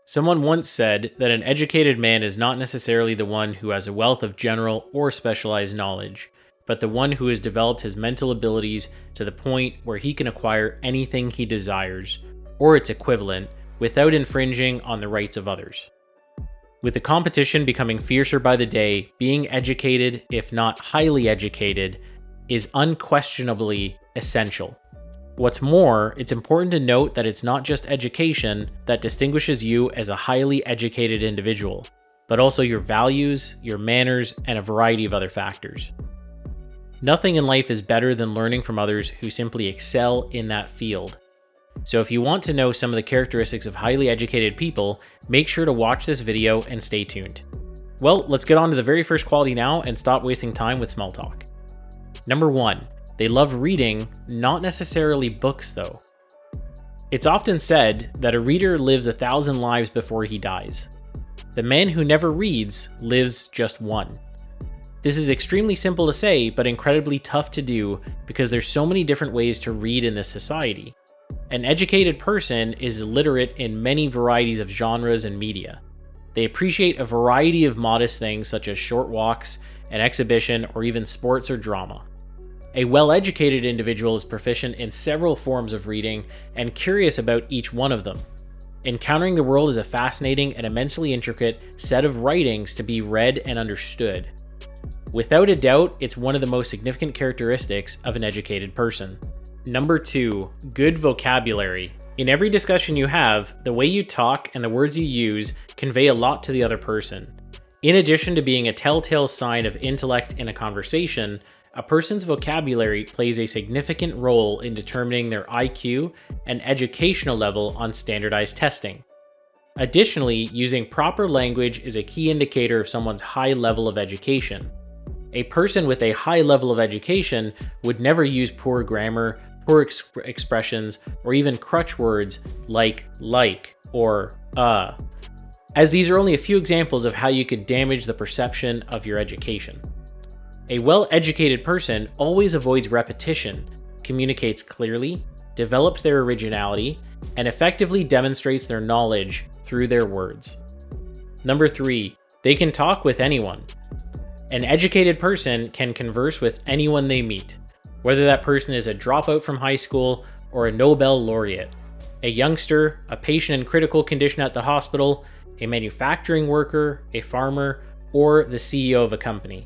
Someone once said that an educated man is not necessarily the one who has a wealth of general or specialized knowledge, but the one who has developed his mental abilities to the point where he can acquire anything he desires, or its equivalent, without infringing on the rights of others. With the competition becoming fiercer by the day, being educated, if not highly educated, is unquestionably essential. What's more, it's important to note that it's not just education that distinguishes you as a highly educated individual, but also your values, your manners, and a variety of other factors. Nothing in life is better than learning from others who simply excel in that field. So if you want to know some of the characteristics of highly educated people, make sure to watch this video and stay tuned. Well, let's get on to the very first quality now and stop wasting time with small talk. Number 1. They love reading, not necessarily books though. It's often said that a reader lives 1,000 lives before he dies. The man who never reads lives just one. This is extremely simple to say, but incredibly tough to do because there's so many different ways to read in this society. An educated person is literate in many varieties of genres and media. They appreciate a variety of modest things such as short walks, an exhibition, or even sports or drama. A well-educated individual is proficient in several forms of reading and curious about each one of them. Encountering the world is a fascinating and immensely intricate set of writings to be read and understood. Without a doubt, it's one of the most significant characteristics of an educated person. Number 2, good vocabulary. In every discussion you have, the way you talk and the words you use convey a lot to the other person. In addition to being a telltale sign of intellect in a conversation, a person's vocabulary plays a significant role in determining their IQ and educational level on standardized testing. Additionally, using proper language is a key indicator of someone's high level of education. A person with a high level of education would never use poor grammar, poor expressions, or even crutch words like or as these are only a few examples of how you could damage the perception of your education. A well-educated person always avoids repetition, communicates clearly, develops their originality, and effectively demonstrates their knowledge through their words. Number 3, they can talk with anyone. An educated person can converse with anyone they meet, whether that person is a dropout from high school or a Nobel laureate, a youngster, a patient in critical condition at the hospital, a manufacturing worker, a farmer, or the CEO of a company.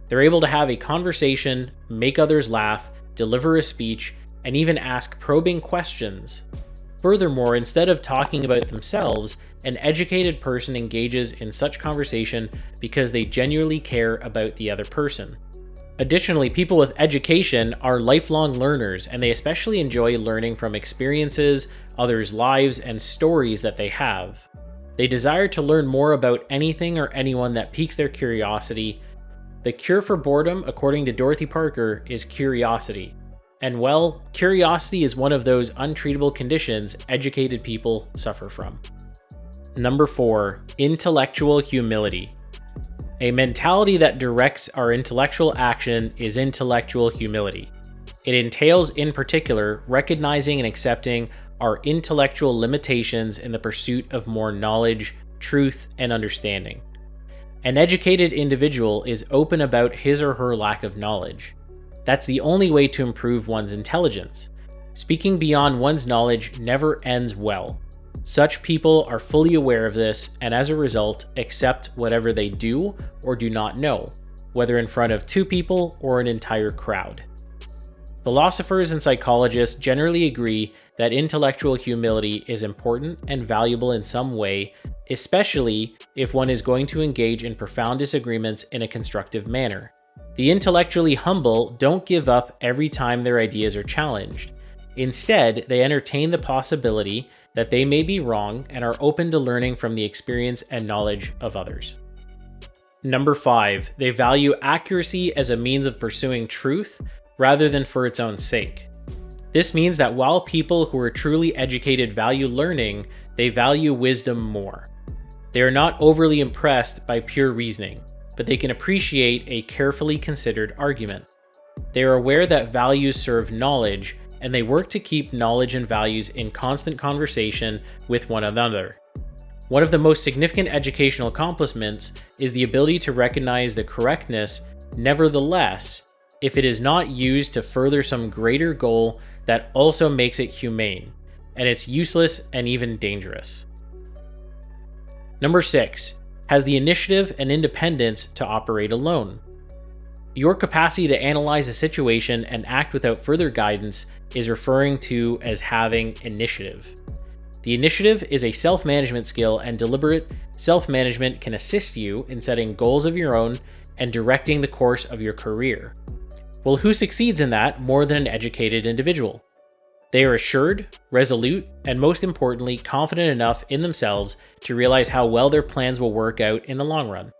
They're able to have a conversation, make others laugh, deliver a speech, and even ask probing questions. Furthermore, instead of talking about themselves, an educated person engages in such conversation because they genuinely care about the other person. Additionally, people with education are lifelong learners, and they especially enjoy learning from experiences, others' lives, and stories that they have. They desire to learn more about anything or anyone that piques their curiosity. The cure for boredom, according to Dorothy Parker, is curiosity. And well, curiosity is one of those untreatable conditions educated people suffer from. Number 4, intellectual humility. A mentality that directs our intellectual action is intellectual humility. It entails, in particular, recognizing and accepting our intellectual limitations in the pursuit of more knowledge, truth, and understanding. An educated individual is open about his or her lack of knowledge. That's the only way to improve one's intelligence. Speaking beyond one's knowledge never ends well. Such people are fully aware of this and as a result accept whatever they do or do not know, whether in front of 2 people or an entire crowd. Philosophers and psychologists generally agree that intellectual humility is important and valuable in some way, especially if one is going to engage in profound disagreements in a constructive manner. The intellectually humble don't give up every time their ideas are challenged. Instead, they entertain the possibility that they may be wrong and are open to learning from the experience and knowledge of others. Number 5, they value accuracy as a means of pursuing truth rather than for its own sake. This means that while people who are truly educated value learning, they value wisdom more. They are not overly impressed by pure reasoning, but they can appreciate a carefully considered argument. They are aware that values serve knowledge, and they work to keep knowledge and values in constant conversation with one another. One of the most significant educational accomplishments is the ability to recognize the correctness, nevertheless, if it is not used to further some greater goal that also makes it humane, and it's useless and even dangerous. Number 6, has the initiative and independence to operate alone. Your capacity to analyze a situation and act without further guidance is referring to as having initiative. The initiative is a self-management skill, and deliberate self-management can assist you in setting goals of your own and directing the course of your career. Well, who succeeds in that more than an educated individual? They are assured, resolute, and most importantly, confident enough in themselves to realize how well their plans will work out in the long run.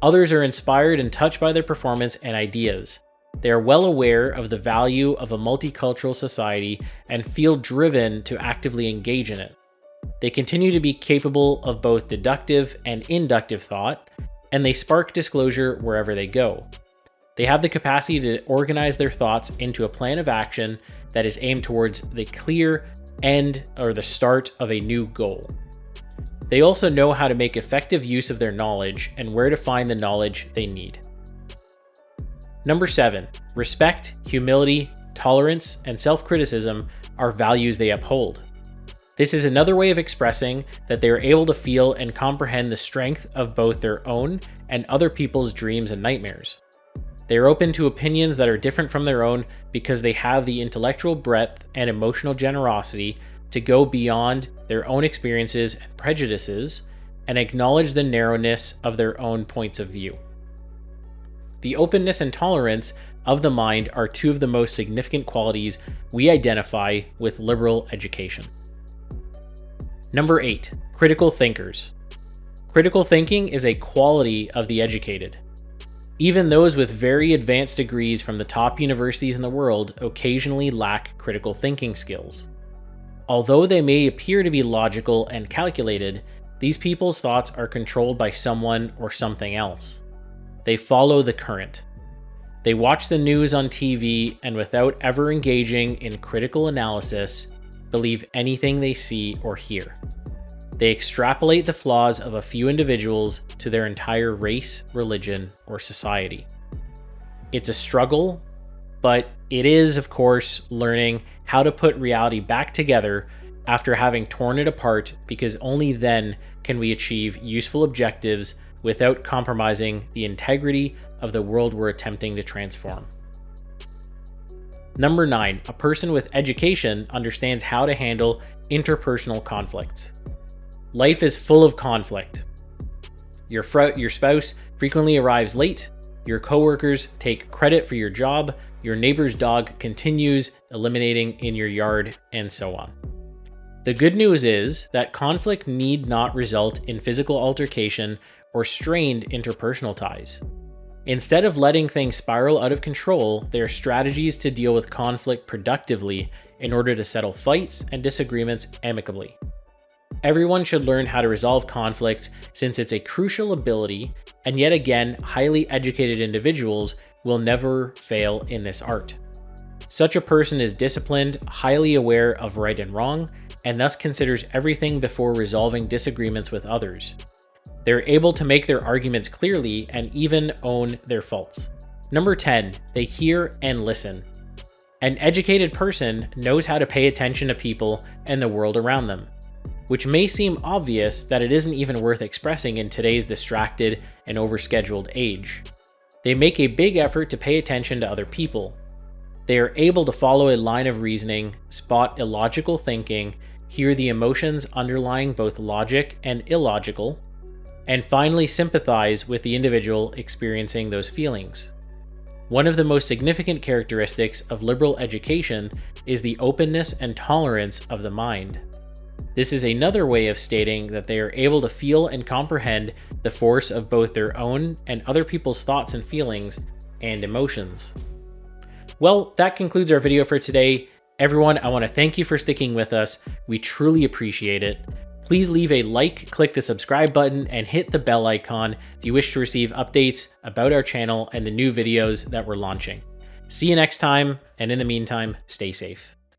Others are inspired and touched by their performance and ideas. They are well aware of the value of a multicultural society and feel driven to actively engage in it. They continue to be capable of both deductive and inductive thought, and they spark disclosure wherever they go. They have the capacity to organize their thoughts into a plan of action that is aimed towards the clear end or the start of a new goal. They also know how to make effective use of their knowledge and where to find the knowledge they need. Number 7, respect, humility, tolerance, and self-criticism are values they uphold. This is another way of expressing that they are able to feel and comprehend the strength of both their own and other people's dreams and nightmares. They are open to opinions that are different from their own because they have the intellectual breadth and emotional generosity to go beyond their own experiences and prejudices and acknowledge the narrowness of their own points of view. The openness and tolerance of the mind are two of the most significant qualities we identify with liberal education. Number 8, critical thinkers. Critical thinking is a quality of the educated. Even those with very advanced degrees from the top universities in the world occasionally lack critical thinking skills. Although they may appear to be logical and calculated, these people's thoughts are controlled by someone or something else. They follow the current. They watch the news on TV and without ever engaging in critical analysis, believe anything they see or hear. They extrapolate the flaws of a few individuals to their entire race, religion, or society. It's a struggle, but it is, of course, learning how to put reality back together after having torn it apart, because only then can we achieve useful objectives without compromising the integrity of the world we're attempting to transform. Number 9, a person with education understands how to handle interpersonal conflicts. Life is full of conflict. Your spouse frequently arrives late, your coworkers take credit for your job, your neighbor's dog continues eliminating in your yard, and so on. The good news is that conflict need not result in physical altercation or strained interpersonal ties. Instead of letting things spiral out of control, there are strategies to deal with conflict productively in order to settle fights and disagreements amicably. Everyone should learn how to resolve conflicts since it's a crucial ability, and yet again, highly educated individuals will never fail in this art. Such a person is disciplined, highly aware of right and wrong, and thus considers everything before resolving disagreements with others. They're able to make their arguments clearly and even own their faults. Number 10, they hear and listen. An educated person knows how to pay attention to people and the world around them, which may seem obvious that it isn't even worth expressing in today's distracted and overscheduled age. They make a big effort to pay attention to other people. They are able to follow a line of reasoning, spot illogical thinking, hear the emotions underlying both logic and illogical, and finally sympathize with the individual experiencing those feelings. One of the most significant characteristics of liberal education is the openness and tolerance of the mind. This is another way of stating that they are able to feel and comprehend the force of both their own and other people's thoughts and feelings and emotions. Well, that concludes our video for today. Everyone, I want to thank you for sticking with us. We truly appreciate it. Please leave a like, click the subscribe button, and hit the bell icon if you wish to receive updates about our channel and the new videos that we're launching. See you next time, and in the meantime, stay safe.